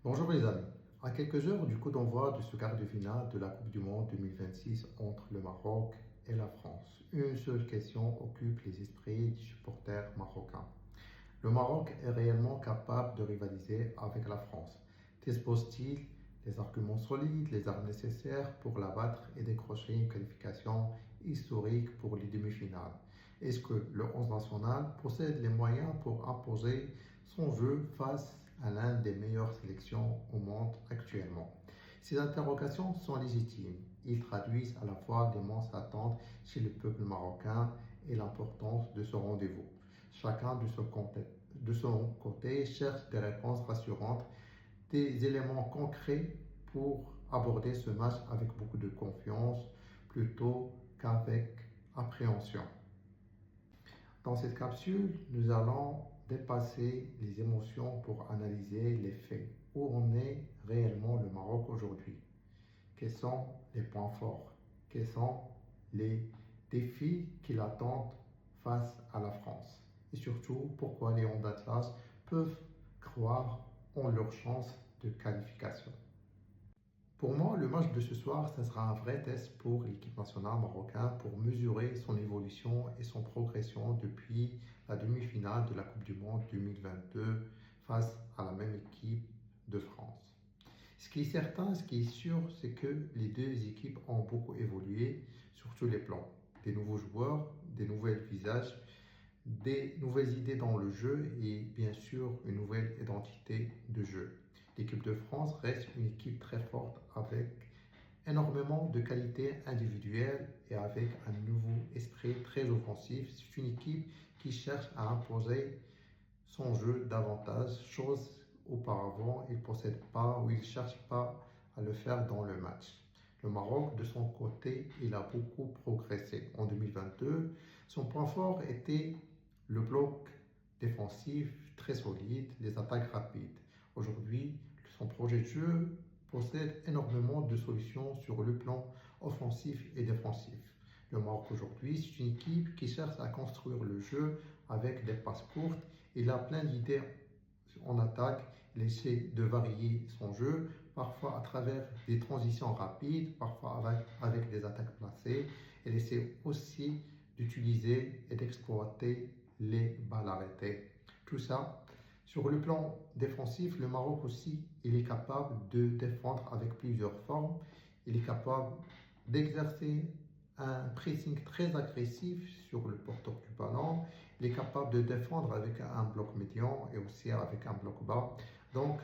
Bonjour les amis. À quelques heures du coup d'envoi de ce quart de finale de la Coupe du Monde 2026 entre le Maroc et la France, une seule question occupe les esprits des supporters marocains. Le Maroc est réellement capable de rivaliser avec la France. Dispose-t-il des arguments solides, les armes nécessaires pour la battre et décrocher une qualification historique pour les demi-finales? Est-ce que le 11 national possède les moyens pour imposer son jeu face à l'une des meilleures sélections au monde actuellement? Ces interrogations sont légitimes. Ils traduisent à la fois l'immense attente chez le peuple marocain et l'importance de ce rendez-vous. Chacun de son côté cherche des réponses rassurantes, des éléments concrets pour aborder ce match avec beaucoup de confiance plutôt qu'avec appréhension. Dans cette capsule, nous allons dépasser les émotions pour analyser les faits. Où en est réellement le Maroc aujourd'hui? Quels sont les points forts? Quels sont les défis qui l'attendent face à la France? Et surtout, pourquoi les Lions d'Atlas peuvent croire en leur chance de qualification? Pour moi, le match de ce soir, ça sera un vrai test pour l'équipe nationale marocaine pour mesurer son évolution et son progression depuis la demi-finale de la Coupe du Monde 2022 face à la même équipe de France. Ce qui est certain, ce qui est sûr, c'est que les deux équipes ont beaucoup évolué sur tous les plans. Des nouveaux joueurs, des nouveaux visages, des nouvelles idées dans le jeu et bien sûr une nouvelle identité de jeu. L'équipe de France reste une équipe très forte avec énormément de qualités individuelles et avec un nouveau esprit très offensif. C'est une équipe qui cherche à imposer son jeu davantage, chose auparavant il ne possède pas ou il ne cherche pas à le faire dans le match. Le Maroc, de son côté, il a beaucoup progressé. En 2022, son point fort était le bloc défensif très solide, les attaques rapides. Aujourd'hui, son projet de jeu possède énormément de solutions sur le plan offensif et défensif. Le Maroc aujourd'hui, c'est une équipe qui cherche à construire le jeu avec des passes courtes. Il a plein d'idées en attaque, il essaie de varier son jeu, parfois à travers des transitions rapides, parfois avec des attaques placées. Il essaie aussi d'utiliser et d'exploiter les balles arrêtées. Tout ça, sur le plan défensif, le Maroc aussi, il est capable de défendre avec plusieurs formes. Il est capable d'exercer un pressing très agressif sur le porteur du ballon. Il est capable de défendre avec un bloc médian et aussi avec un bloc bas. Donc,